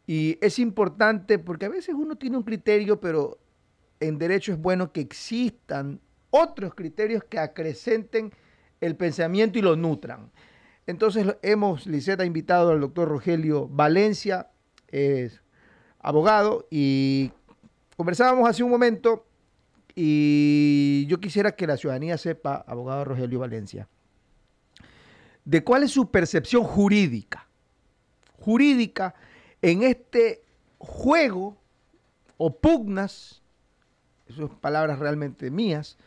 Y es importante porque a veces uno tiene un criterio, pero en derecho es bueno que existan otros criterios que acrecenten el pensamiento y lo nutran. Entonces Lisette ha invitado al doctor Rogelio Valencia, es abogado, y conversábamos hace un momento y yo quisiera que la ciudadanía sepa, abogado Rogelio Valencia, de cuál es su percepción jurídica en este juego o pugnas, esas son palabras realmente mías,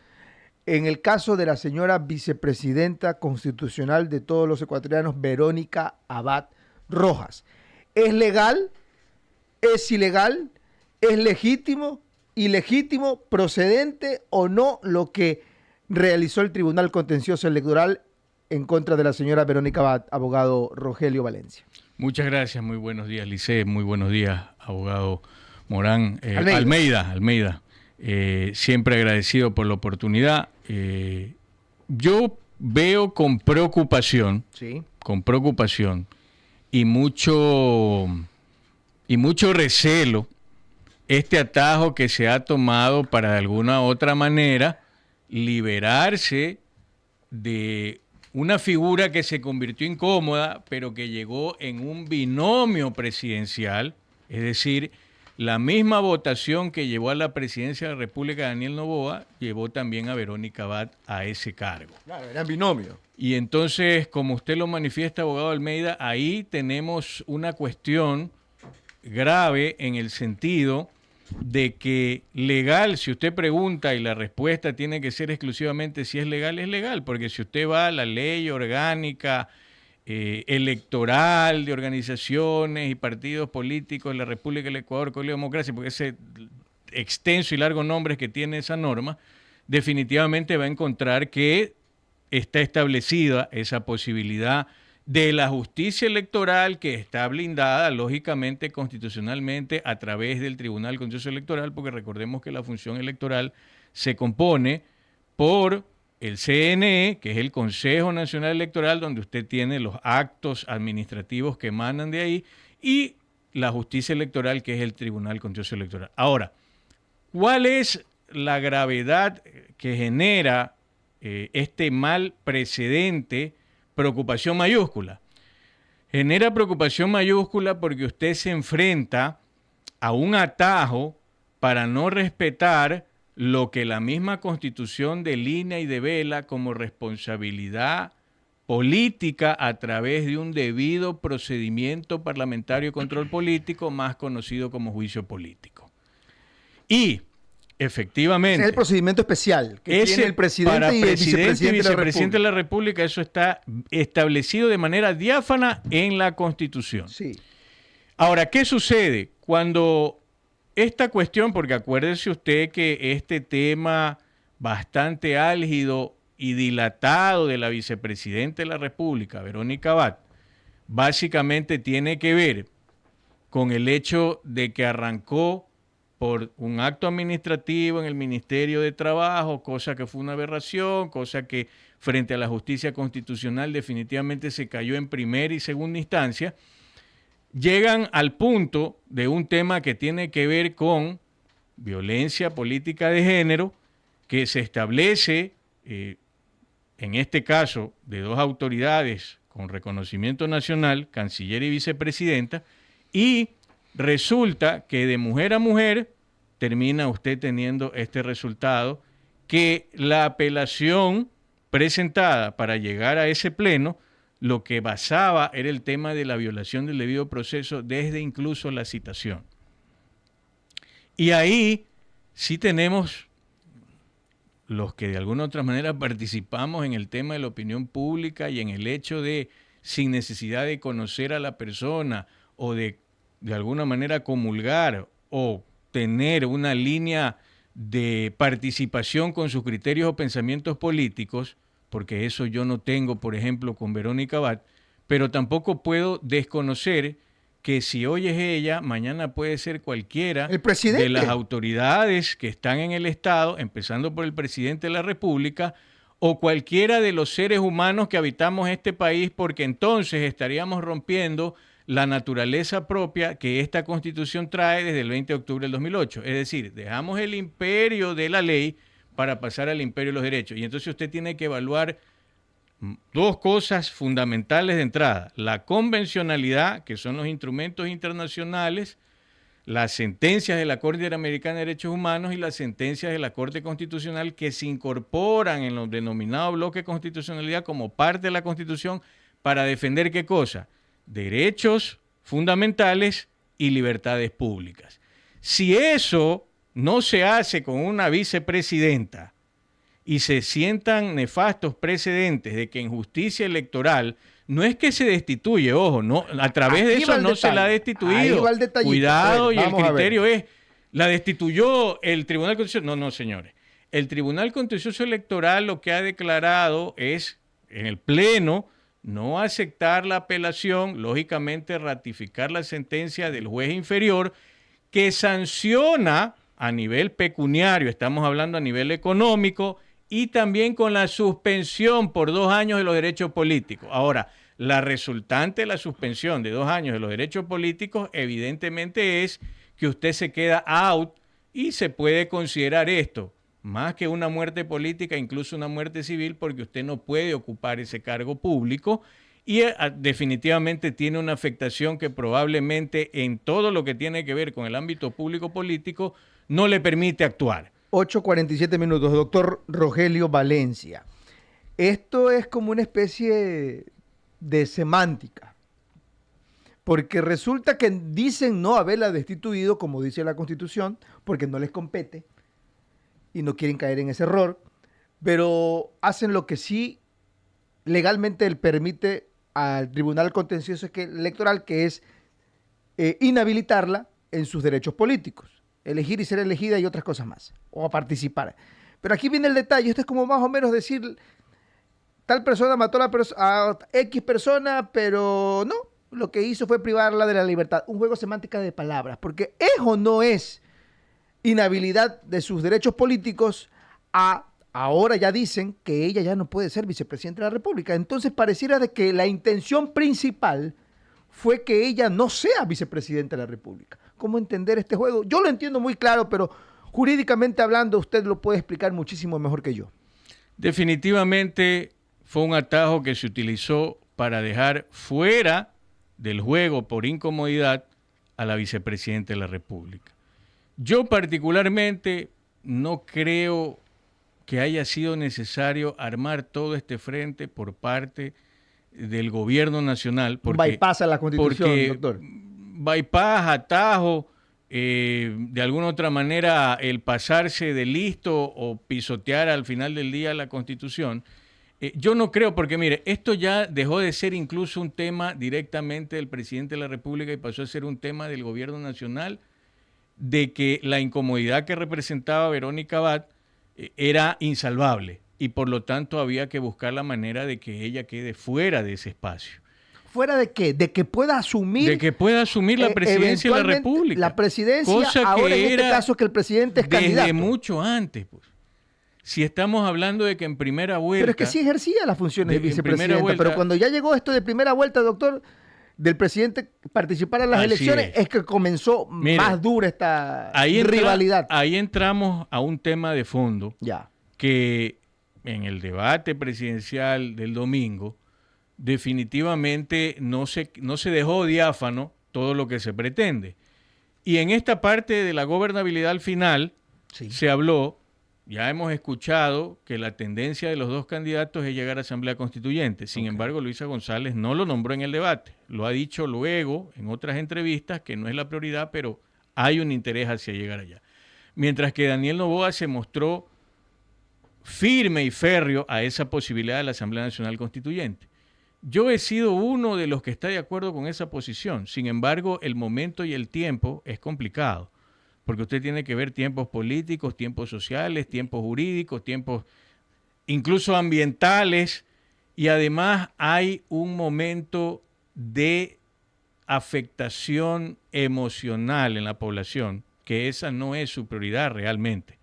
en el caso de la señora vicepresidenta constitucional de todos los ecuatorianos, Verónica Abad Rojas. ¿Es legal? ¿Es ilegal? ¿Es legítimo? ¿Ilegítimo? ¿Procedente o no lo que realizó el Tribunal Contencioso Electoral en contra de la señora Verónica Abad, abogado Rogelio Valencia? Muchas gracias, muy buenos días, Lice, muy buenos días, abogado Morán. Almeida. Siempre agradecido por la oportunidad. Yo veo Sí. con preocupación y mucho recelo este atajo que se ha tomado para de alguna u otra manera liberarse de una figura que se convirtió incómoda, pero que llegó en un binomio presidencial, es decir, la misma votación que llevó a la presidencia de la República Daniel Noboa, llevó también a Verónica Abad a ese cargo. Claro, era binomio. Y entonces, como usted lo manifiesta, abogado Almeida, ahí tenemos una cuestión grave en el sentido de que legal, si usted pregunta y la respuesta tiene que ser exclusivamente si es legal, porque si usted va a la ley orgánica electoral de organizaciones y partidos políticos de la República del Ecuador, Código de Democracia, porque ese extenso y largo nombre que tiene esa norma, definitivamente va a encontrar que está establecida esa posibilidad de la justicia electoral que está blindada, lógicamente, constitucionalmente, a través del Tribunal Contencioso Electoral, porque recordemos que la función electoral se compone por el CNE, que es el Consejo Nacional Electoral, donde usted tiene los actos administrativos que emanan de ahí, y la justicia electoral, que es el Tribunal Contencioso Electoral. Ahora, ¿cuál es la gravedad que genera este mal precedente? Preocupación mayúscula. Genera preocupación mayúscula porque usted se enfrenta a un atajo para no respetar lo que la misma Constitución delinea y devela como responsabilidad política a través de un debido procedimiento parlamentario de control político, más conocido como juicio político. Y efectivamente. Ese es el procedimiento especial que tiene el presidente para y el vicepresidente de la República. Eso está establecido de manera diáfana en la Constitución. Sí. Ahora, ¿qué sucede cuando esta cuestión, porque acuérdese usted que este tema bastante álgido y dilatado de la vicepresidenta de la República, Verónica Abad, básicamente tiene que ver con el hecho de que arrancó por un acto administrativo en el Ministerio de Trabajo, cosa que fue una aberración, cosa que frente a la justicia constitucional definitivamente se cayó en primera y segunda instancia, llegan al punto de un tema que tiene que ver con violencia política de género, que se establece, en este caso, de dos autoridades con reconocimiento nacional, canciller y vicepresidenta, y resulta que de mujer a mujer termina usted teniendo este resultado, que la apelación presentada para llegar a ese pleno, lo que basaba era el tema de la violación del debido proceso desde incluso la citación. Y ahí sí tenemos los que de alguna u otra manera participamos en el tema de la opinión pública y en el hecho de, sin necesidad de conocer a la persona o de alguna manera comulgar o tener una línea de participación con sus criterios o pensamientos políticos, porque eso yo no tengo, por ejemplo, con Verónica Abad, pero tampoco puedo desconocer que si hoy es ella, mañana puede ser cualquiera de las autoridades que están en el Estado, empezando por el presidente de la República, o cualquiera de los seres humanos que habitamos este país, porque entonces estaríamos rompiendo la naturaleza propia que esta Constitución trae desde el 20 de octubre del 2008. Es decir, dejamos el imperio de la ley para pasar al imperio de los derechos. Y entonces usted tiene que evaluar dos cosas fundamentales de entrada: la convencionalidad, que son los instrumentos internacionales, las sentencias de la Corte Interamericana de Derechos Humanos y las sentencias de la Corte Constitucional, que se incorporan en los denominados bloques de constitucionalidad como parte de la Constitución para defender ¿qué cosa? Derechos fundamentales y libertades públicas. Si eso no se hace con una vicepresidenta y se sientan nefastos precedentes de que en justicia electoral no es que se destituye, ojo, no, a través de eso no se la ha destituido. Cuidado, y el criterio es, ¿la destituyó el Tribunal Constitucional? No, señores. El Tribunal Contencioso Electoral lo que ha declarado es, en el Pleno, no aceptar la apelación, lógicamente ratificar la sentencia del juez inferior que sanciona a nivel pecuniario, estamos hablando a nivel económico, y también con la suspensión por 2 años de los derechos políticos. Ahora, la resultante de la suspensión de 2 años de los derechos políticos evidentemente es que usted se queda out y se puede considerar esto más que una muerte política, incluso una muerte civil, porque usted no puede ocupar ese cargo público y definitivamente tiene una afectación que probablemente en todo lo que tiene que ver con el ámbito público político no le permite actuar. 8:47 minutos, doctor Rogelio Valencia. Esto es como una especie de semántica, porque resulta que dicen no haberla destituido, como dice la Constitución, porque no les compete y no quieren caer en ese error, pero hacen lo que sí legalmente le permite al Tribunal Contencioso Electoral, que es inhabilitarla en sus derechos políticos, elegir y ser elegida y otras cosas más, o a participar. Pero aquí viene el detalle. Esto es como más o menos decir, tal persona mató a X persona, pero no, lo que hizo fue privarla de la libertad. Un juego semántica de palabras, porque es o no es inhabilidad de sus derechos políticos. Ahora ya dicen que ella ya no puede ser vicepresidenta de la República. Entonces pareciera de que la intención principal fue que ella no sea vicepresidenta de la República. ¿Cómo entender este juego? Yo lo entiendo muy claro, pero jurídicamente hablando usted lo puede explicar muchísimo mejor que yo. Definitivamente fue un atajo que se utilizó para dejar fuera del juego por incomodidad a la vicepresidenta de la República. Yo particularmente no creo que haya sido necesario armar todo este frente por parte del gobierno nacional. Porque, bypassa la Constitución, doctor. Bypass, atajo, de alguna otra manera el pasarse de listo o pisotear al final del día la Constitución. Yo no creo, porque mire, esto ya dejó de ser incluso un tema directamente del presidente de la República y pasó a ser un tema del gobierno nacional, de que la incomodidad que representaba Verónica Abad era insalvable y por lo tanto había que buscar la manera de que ella quede fuera de ese espacio. ¿Fuera de qué? De que pueda asumir... De que pueda asumir la presidencia de la República. La presidencia, cosa ahora que en este caso que el presidente es candidato. Desde mucho antes, pues. Si estamos hablando de que en primera vuelta... Pero es que sí ejercía las funciones de vicepresidenta, pero cuando ya llegó esto de primera vuelta, doctor, del presidente participar en las elecciones, es que comenzó más dura esta rivalidad. Ahí entramos a un tema de fondo, que en el debate presidencial del domingo, definitivamente no se dejó diáfano todo lo que se pretende. Y en esta parte de la gobernabilidad al final se habló, ya hemos escuchado que la tendencia de los dos candidatos es llegar a Asamblea Constituyente. Sin embargo, Luisa González no lo nombró en el debate. Lo ha dicho luego en otras entrevistas que no es la prioridad, pero hay un interés hacia llegar allá. Mientras que Daniel Noboa se mostró firme y férreo a esa posibilidad de la Asamblea Nacional Constituyente. Yo he sido uno de los que está de acuerdo con esa posición. Sin embargo, el momento y el tiempo es complicado, porque usted tiene que ver tiempos políticos, tiempos sociales, tiempos jurídicos, tiempos incluso ambientales, y además hay un momento de afectación emocional en la población, que esa no es su prioridad realmente.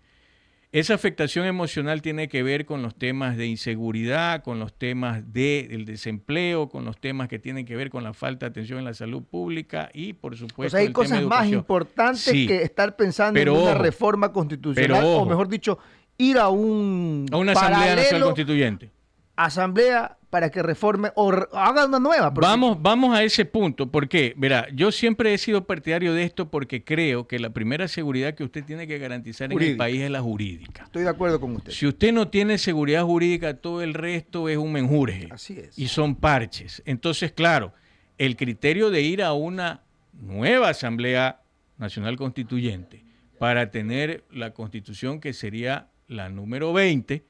Esa afectación emocional tiene que ver con los temas de inseguridad, con los temas del desempleo, con los temas que tienen que ver con la falta de atención en la salud pública y, por O supuesto, sea, hay el tema de cosas más educación. importantes Sí, que estar pensando en pero una ojo, reforma constitucional, o ojo, mejor dicho, ir a un a una Asamblea Nacional paralelo Constituyente. asamblea para que reforme o haga una nueva. Porque... Vamos a ese punto, porque, verá, yo siempre he sido partidario de esto porque creo que la primera seguridad que usted tiene que garantizar en el país es la jurídica. Estoy de acuerdo con usted. Si usted no tiene seguridad jurídica, todo el resto es un menjurje. Así es. Y son parches. Entonces, claro, el criterio de ir a una nueva Asamblea Nacional Constituyente para tener la Constitución que sería la número 20,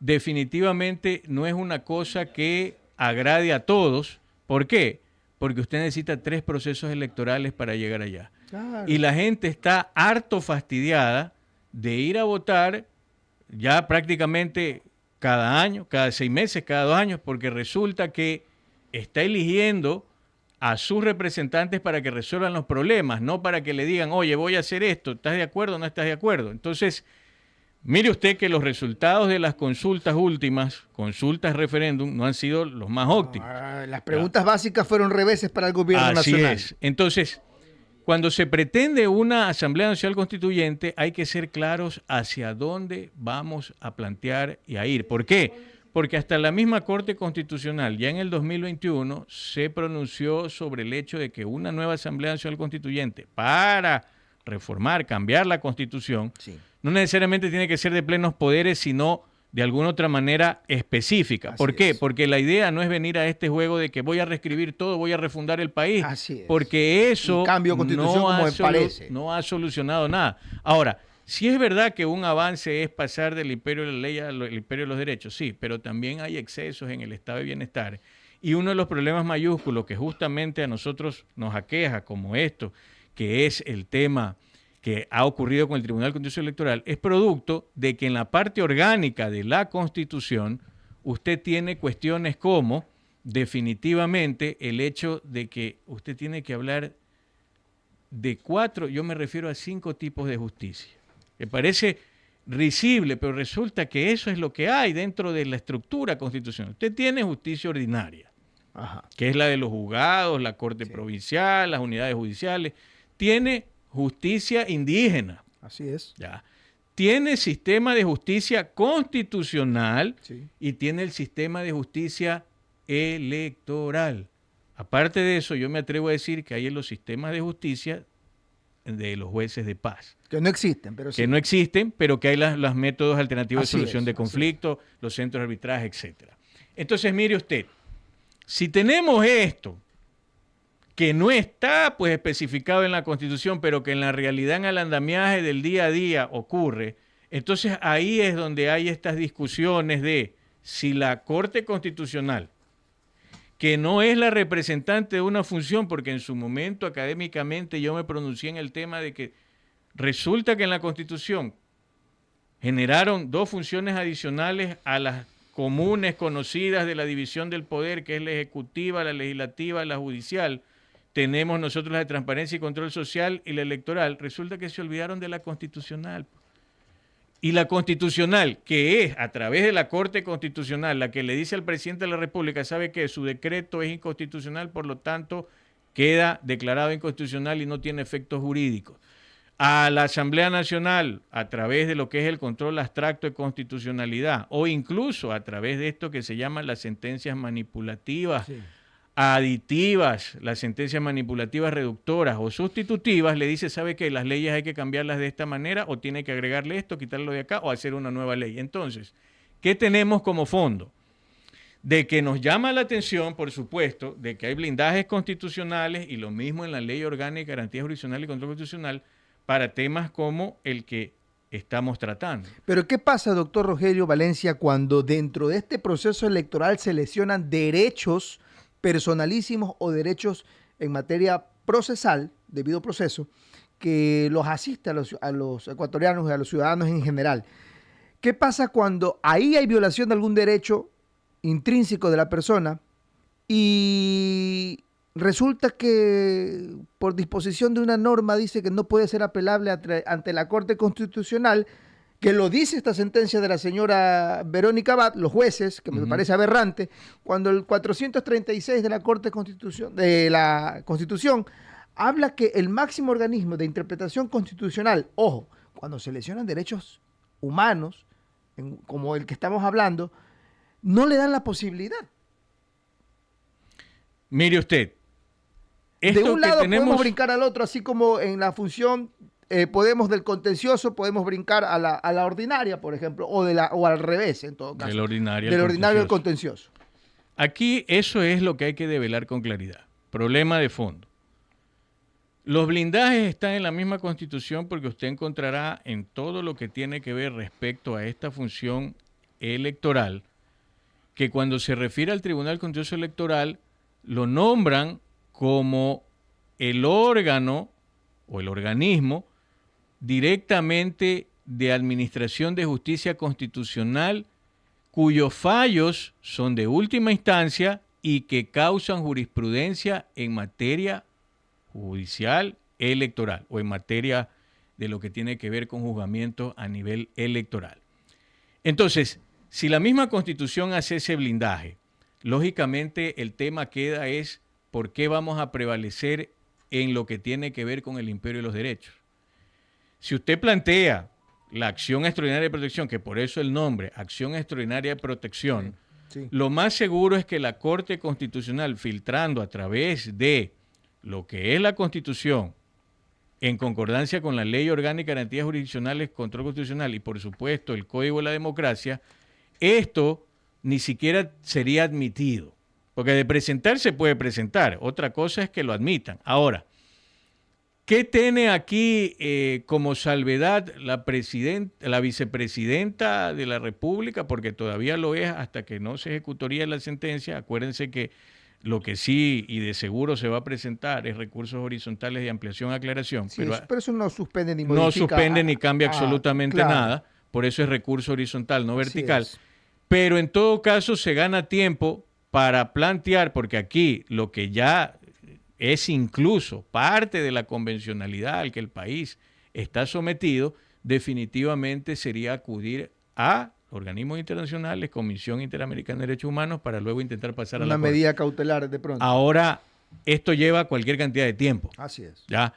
definitivamente no es una cosa que agrade a todos. ¿Por qué? Porque usted necesita 3 procesos electorales para llegar allá. Claro. Y la gente está harto fastidiada de ir a votar ya prácticamente cada año, cada 6 meses, cada 2 años, porque resulta que está eligiendo a sus representantes para que resuelvan los problemas, no para que le digan, oye, voy a hacer esto, ¿estás de acuerdo o no estás de acuerdo? Entonces, mire usted que los resultados de las consultas últimas, consultas referéndum, no han sido los más óptimos. Las preguntas básicas fueron reveses para el gobierno nacional. Así es. Entonces, cuando se pretende una Asamblea Nacional Constituyente, hay que ser claros hacia dónde vamos a plantear y a ir. ¿Por qué? Porque hasta la misma Corte Constitucional, ya en el 2021, se pronunció sobre el hecho de que una nueva Asamblea Nacional Constituyente para reformar, cambiar la Constitución, Sí. no necesariamente tiene que ser de plenos poderes, sino de alguna otra manera específica. Así ¿Por qué? es. Porque la idea no es venir a este juego de que voy a reescribir todo, voy a refundar el país. Así es. Porque eso Un cambio de constitución como me parece. no ha solucionado nada. Ahora, sí es verdad que un avance es pasar del imperio de la ley al imperio de los derechos, sí, pero también hay excesos en el estado de bienestar. Y uno de los problemas mayúsculos que justamente a nosotros nos aqueja, como esto, que es el tema que ha ocurrido con el Tribunal Constitucional Electoral, es producto de que en la parte orgánica de la Constitución usted tiene cuestiones como definitivamente el hecho de que usted tiene que hablar de 4, yo me refiero a 5 tipos de justicia. Me parece risible, pero resulta que eso es lo que hay dentro de la estructura constitucional. Usted tiene justicia ordinaria, Ajá. que es la de los juzgados, la Corte Provincial, las unidades judiciales. Tiene justicia indígena. Así es. Ya. Tiene sistema de justicia constitucional Sí. y tiene el sistema de justicia electoral. Aparte de eso, yo me atrevo a decir que hay en los sistemas de justicia de los jueces de paz. Que no existen, pero sí. Que no existen, pero que hay los métodos alternativos Así de solución es, de así conflictos, los centros de arbitraje, etc. Entonces, mire usted, si tenemos esto, que no está pues especificado en la Constitución, pero que en la realidad, en el andamiaje del día a día ocurre, entonces ahí es donde hay estas discusiones de si la Corte Constitucional, que no es la representante de una función, porque en su momento académicamente yo me pronuncié en el tema de que resulta que en la Constitución generaron 2 funciones adicionales a las comunes conocidas de la división del poder, que es la ejecutiva, la legislativa, la judicial. Tenemos nosotros la de transparencia y control social y la electoral. Resulta que se olvidaron de la constitucional. Y la constitucional, que es a través de la Corte Constitucional la que le dice al presidente de la República, sabe que su decreto es inconstitucional, por lo tanto queda declarado inconstitucional y no tiene efectos jurídicos. A la Asamblea Nacional, a través de lo que es el control abstracto de constitucionalidad, o incluso a través de esto que se llaman las sentencias manipulativas, Sí. aditivas, las sentencias manipulativas reductoras o sustitutivas, le dice, ¿sabe qué? Las leyes hay que cambiarlas de esta manera o tiene que agregarle esto, quitarlo de acá o hacer una nueva ley. Entonces, ¿qué tenemos como fondo? De que nos llama la atención, por supuesto, de que hay blindajes constitucionales y lo mismo en la Ley Orgánica de Garantía Jurisdiccional y Control Constitucional para temas como el que estamos tratando. Pero ¿qué pasa, doctor Rogelio Valencia, cuando dentro de este proceso electoral se lesionan derechos personalísimos o derechos en materia procesal, debido proceso, que los asiste a los ecuatorianos y a los ciudadanos en general? ¿Qué pasa cuando ahí hay violación de algún derecho intrínseco de la persona y resulta que por disposición de una norma dice que no puede ser apelable ante la Corte Constitucional, que lo dice esta sentencia de la señora Verónica Abad, los jueces, que me parece aberrante, cuando el 436 de la Constitución habla que el máximo organismo de interpretación constitucional, ojo, cuando se lesionan derechos humanos, como el que estamos hablando, no le dan la posibilidad. Mire usted. De un lado podemos brincar al otro, así como en la función podemos del contencioso, podemos brincar a la ordinaria, por ejemplo, o al revés, en todo caso. Del ordinario al contencioso. Aquí eso es lo que hay que develar con claridad. Problema de fondo. Los blindajes están en la misma Constitución porque usted encontrará en todo lo que tiene que ver respecto a esta función electoral que cuando se refiere al Tribunal Contencioso Electoral lo nombran como el órgano o el organismo directamente de administración de justicia constitucional cuyos fallos son de última instancia y que causan jurisprudencia en materia judicial electoral o en materia de lo que tiene que ver con juzgamiento a nivel electoral. Entonces, si la misma Constitución hace ese blindaje, lógicamente el tema queda es por qué vamos a prevalecer en lo que tiene que ver con el imperio de los derechos. Si usted plantea la acción extraordinaria de protección, que por eso el nombre, acción extraordinaria de protección, sí. Lo más seguro es que la Corte Constitucional, filtrando a través de lo que es la Constitución, en concordancia con la Ley Orgánica de Garantías Jurisdiccionales, Control Constitucional y, por supuesto, el Código de la Democracia, esto ni siquiera sería admitido. Porque de presentar se puede presentar. Otra cosa es que lo admitan. Ahora, ¿qué tiene aquí como salvedad la vicepresidenta de la República? Porque todavía lo es hasta que no se ejecutaría la sentencia. Acuérdense que lo que sí y de seguro se va a presentar es recursos horizontales de ampliación y aclaración. Sí, pero eso no suspende ni modifica. No suspende ni cambia absolutamente nada. Por eso es recurso horizontal, no vertical. Pero en todo caso se gana tiempo para plantear, porque aquí lo que ya es incluso parte de la convencionalidad al que el país está sometido, definitivamente sería acudir a organismos internacionales, Comisión Interamericana de Derechos Humanos, para luego intentar pasar a la Corte. Una medida cautelar de pronto. Ahora, esto lleva cualquier cantidad de tiempo. Así es. ¿Ya?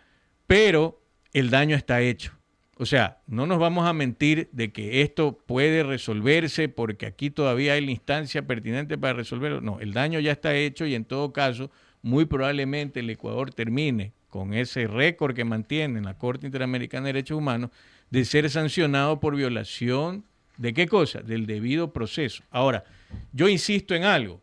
Pero el daño está hecho. O sea, no nos vamos a mentir de que esto puede resolverse porque aquí todavía hay la instancia pertinente para resolverlo. No, el daño ya está hecho y en todo caso, muy probablemente el Ecuador termine con ese récord que mantiene en la Corte Interamericana de Derechos Humanos de ser sancionado por violación ¿de qué cosa? Del debido proceso. Ahora, yo insisto en algo.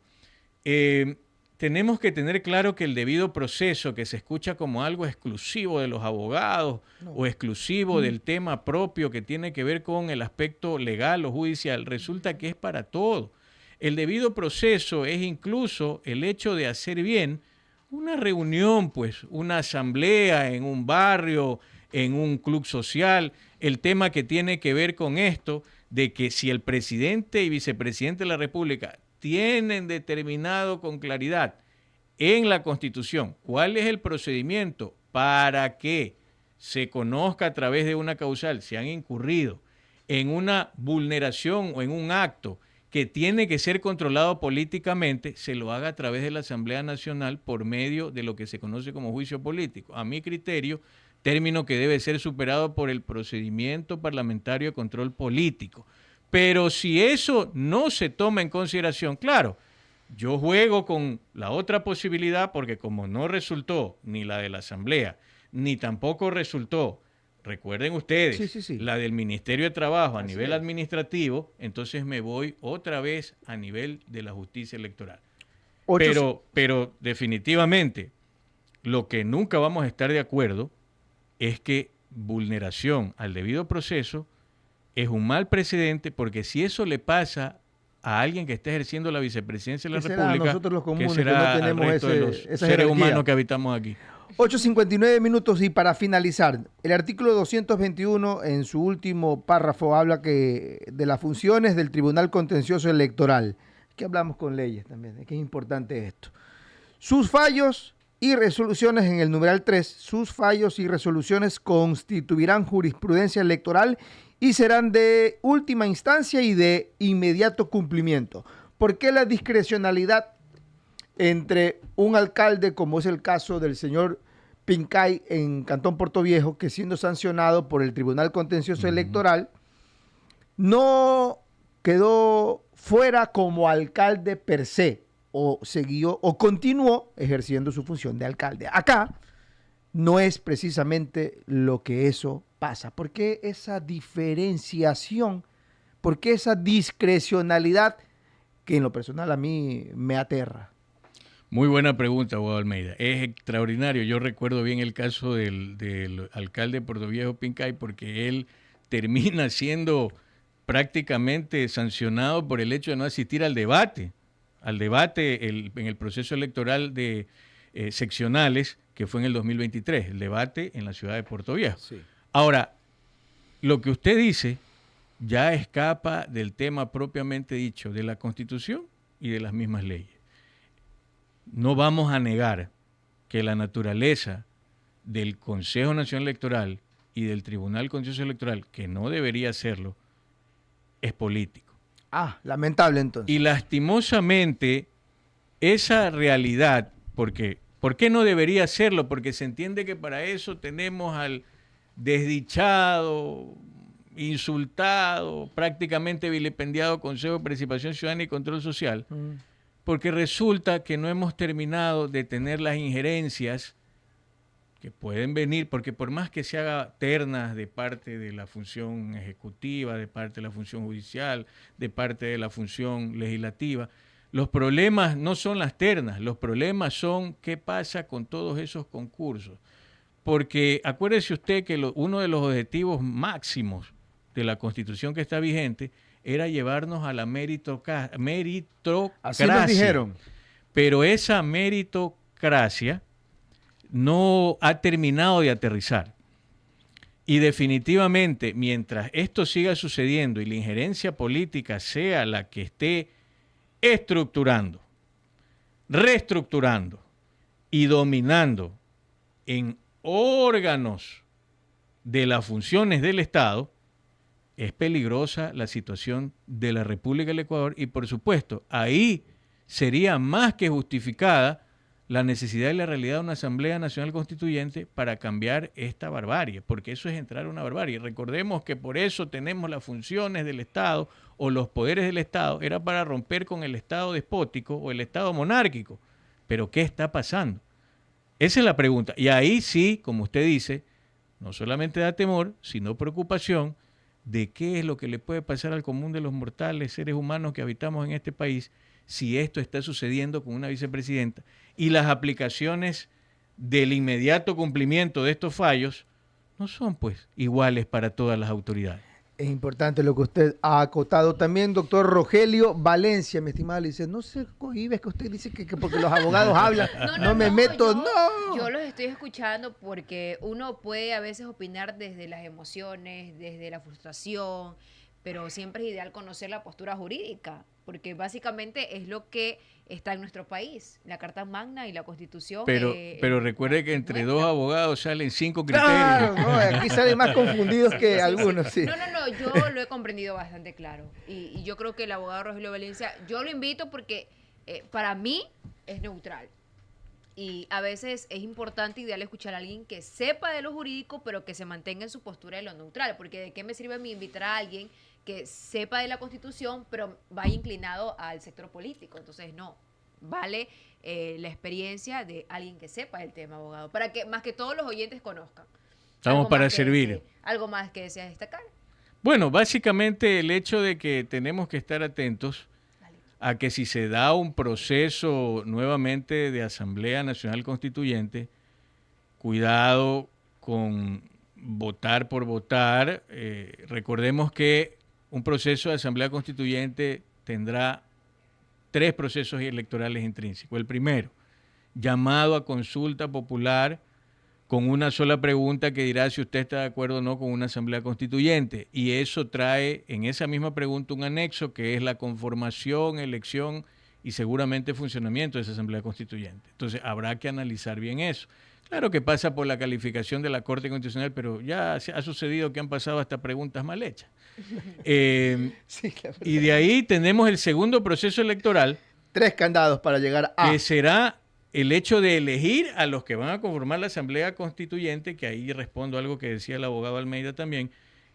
Tenemos que tener claro que el debido proceso, que se escucha como algo exclusivo de los abogados o exclusivo del tema propio que tiene que ver con el aspecto legal o judicial, resulta que es para todo. El debido proceso es incluso el hecho de hacer bien una reunión, pues, una asamblea en un barrio, en un club social, el tema que tiene que ver con esto, de que si el presidente y vicepresidente de la República tienen determinado con claridad en la Constitución cuál es el procedimiento para que se conozca a través de una causal si han incurrido en una vulneración o en un acto que tiene que ser controlado políticamente, se lo haga a través de la Asamblea Nacional por medio de lo que se conoce como juicio político. A mi criterio, término que debe ser superado por el procedimiento parlamentario de control político. Pero si eso no se toma en consideración, claro, yo juego con la otra posibilidad porque como no resultó ni la de la Asamblea, ni tampoco resultó, recuerden ustedes, la del Ministerio de Trabajo a nivel administrativo, entonces me voy otra vez a nivel de la justicia electoral. Pero definitivamente, lo que nunca vamos a estar de acuerdo es que vulneración al debido proceso es un mal precedente, porque si eso le pasa a alguien que está ejerciendo la vicepresidencia de la República, nosotros los comunes, ¿qué será que no tenemos al resto de los seres humanos que habitamos aquí? 8:59 minutos y para finalizar, el artículo 221 en su último párrafo habla que de las funciones del Tribunal Contencioso Electoral. Aquí hablamos con leyes también, es que es importante esto. Sus fallos y resoluciones en el numeral 3. Sus fallos y resoluciones constituirán jurisprudencia electoral y serán de última instancia y de inmediato cumplimiento. ¿Por qué la discrecionalidad entre un alcalde, como es el caso del señor Pincay en Cantón Portoviejo, que siendo sancionado por el Tribunal Contencioso Electoral, no quedó fuera como alcalde per se, o siguió o continuó ejerciendo su función de alcalde? Acá no es precisamente lo que eso pasa. ¿Por qué esa diferenciación? ¿Por qué esa discrecionalidad que en lo personal a mí me aterra? Muy buena pregunta, abogado Almeida. Es extraordinario. Yo recuerdo bien el caso del alcalde de Portoviejo, Pincay, porque él termina siendo prácticamente sancionado por el hecho de no asistir al debate en el proceso electoral de seccionales, que fue en el 2023, el debate en la ciudad de Portoviejo. Sí. Ahora, lo que usted dice ya escapa del tema propiamente dicho de la Constitución y de las mismas leyes. No vamos a negar que la naturaleza del Consejo Nacional Electoral y del Tribunal Contencioso Electoral, que no debería serlo, es político. Lamentable entonces. Y lastimosamente, esa realidad, ¿por qué no debería serlo? Porque se entiende que para eso tenemos al desdichado, insultado, prácticamente vilipendiado Consejo de Participación Ciudadana y Control Social, porque resulta que no hemos terminado de tener las injerencias que pueden venir, porque por más que se haga ternas de parte de la función ejecutiva, de parte de la función judicial, de parte de la función legislativa, los problemas no son las ternas, los problemas son qué pasa con todos esos concursos. Porque acuérdese usted que uno de los objetivos máximos de la Constitución que está vigente era llevarnos a la meritocracia. Así nos dijeron. Pero esa meritocracia no ha terminado de aterrizar. Y definitivamente, mientras esto siga sucediendo y la injerencia política sea la que esté estructurando, reestructurando y dominando en órganos de las funciones del Estado, es peligrosa la situación de la República del Ecuador y, por supuesto, ahí sería más que justificada la necesidad y la realidad de una Asamblea Nacional Constituyente para cambiar esta barbarie, porque eso es entrar a una barbarie. Recordemos que por eso tenemos las funciones del Estado o los poderes del Estado, era para romper con el Estado despótico o el Estado monárquico. Pero ¿qué está pasando? Esa es la pregunta. Y ahí sí, como usted dice, no solamente da temor, sino preocupación de qué es lo que le puede pasar al común de los mortales, seres humanos que habitamos en este país, si esto está sucediendo con una vicepresidenta y las aplicaciones del inmediato cumplimiento de estos fallos no son pues iguales para todas las autoridades. Es importante lo que usted ha acotado también, doctor Rogelio Valencia, mi estimado. Le dice, no se cohíbe, es que usted dice que porque los abogados hablan, no me meto, no. Yo los estoy escuchando porque uno puede a veces opinar desde las emociones, desde la frustración, pero siempre es ideal conocer la postura jurídica, porque básicamente es lo que está en nuestro país, la Carta Magna y la Constitución. Pero recuerde que entre dos abogados salen 5 criterios. Claro, no, aquí salen más confundidos que algunos, sí. No, yo lo he comprendido bastante claro. Y yo creo que el abogado Rogelio Valencia, yo lo invito porque para mí es neutral. Y a veces es importante, ideal, escuchar a alguien que sepa de lo jurídico, pero que se mantenga en su postura de lo neutral. Porque ¿de qué me sirve a mí invitar a alguien que sepa de la Constitución, pero vaya inclinado al sector político? Entonces, no. Vale la experiencia de alguien que sepa del tema, abogado, para que más que todos los oyentes conozcan. Estamos para servir. ¿Algo más que deseas destacar? Bueno, básicamente el hecho de que tenemos que estar atentos a que si se da un proceso nuevamente de Asamblea Nacional Constituyente, cuidado con votar por votar. Recordemos que un proceso de Asamblea Constituyente tendrá 3 procesos electorales intrínsecos. El primero, llamado a consulta popular con una sola pregunta que dirá si usted está de acuerdo o no con una asamblea constituyente. Y eso trae en esa misma pregunta un anexo que es la conformación, elección y seguramente funcionamiento de esa Asamblea Constituyente. Entonces habrá que analizar bien eso. Claro que pasa por la calificación de la Corte Constitucional, pero ya ha sucedido que han pasado hasta preguntas mal hechas. Sí, claro. Y de ahí tenemos el segundo proceso electoral, 3 candados para llegar a... que será el hecho de elegir a los que van a conformar la Asamblea Constituyente, que ahí respondo a algo que decía el abogado Almeida también.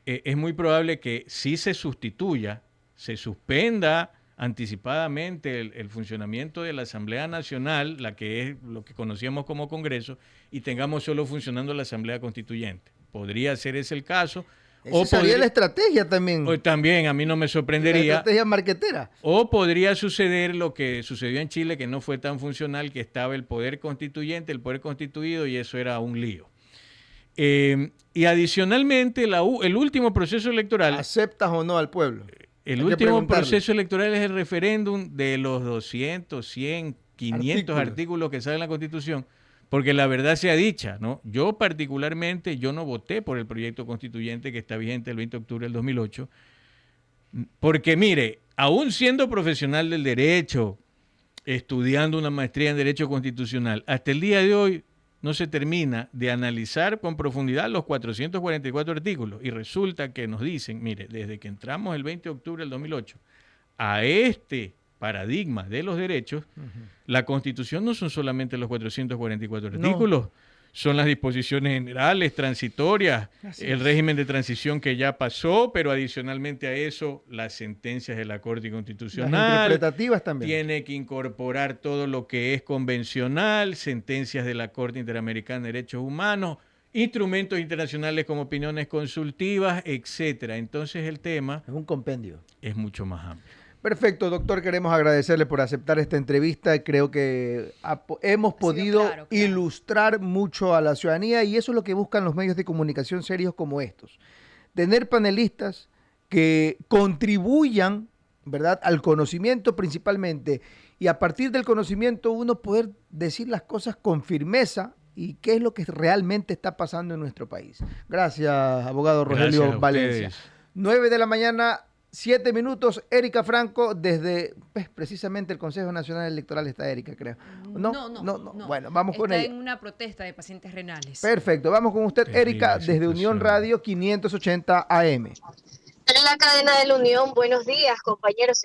Es muy probable que si se sustituya, se suspenda anticipadamente el funcionamiento de la Asamblea Nacional, la que es lo que conocíamos como Congreso, y tengamos solo funcionando la Asamblea Constituyente. Podría ser ese el caso. Esa sería la estrategia también. O también, a mí no me sorprendería. La estrategia marquetera. O podría suceder lo que sucedió en Chile, que no fue tan funcional, que estaba el poder constituyente, el poder constituido, y eso era un lío. Y adicionalmente, el último proceso electoral... ¿Aceptas o no al pueblo? El último proceso electoral es el referéndum de los 200, 100, 500 artículos que salen en la Constitución, porque la verdad sea dicha, ¿no? Yo particularmente, yo no voté por el proyecto constituyente que está vigente el 20 de octubre del 2008, porque mire, aún siendo profesional del derecho, estudiando una maestría en Derecho Constitucional, hasta el día de hoy no se termina de analizar con profundidad los 444 artículos. Y resulta que nos dicen, mire, desde que entramos el 20 de octubre del 2008 a este paradigma de los derechos, la Constitución no son solamente los 444 artículos, son las disposiciones generales, transitorias, el régimen de transición que ya pasó, pero adicionalmente a eso, las sentencias de la Corte Constitucional. Las interpretativas también. Tiene que incorporar todo lo que es convencional, sentencias de la Corte Interamericana de Derechos Humanos, instrumentos internacionales como opiniones consultivas, etcétera. Entonces el tema es un compendio. Es mucho más amplio. Perfecto, doctor. Queremos agradecerle por aceptar esta entrevista. Creo que hemos podido ilustrar mucho a la ciudadanía y eso es lo que buscan los medios de comunicación serios como estos. Tener panelistas que contribuyan, ¿verdad?, al conocimiento principalmente y a partir del conocimiento uno poder decir las cosas con firmeza y qué es lo que realmente está pasando en nuestro país. Gracias, abogado Rogelio Valencia. 9 de la mañana. 7 minutos, Erika Franco, desde precisamente el Consejo Nacional Electoral está Erika, creo. No. Bueno, vamos con ella. Está en una protesta de pacientes renales. Perfecto, vamos con usted, Erika, desde Unión Radio 580 AM. En la cadena de la Unión, buenos días, compañeros.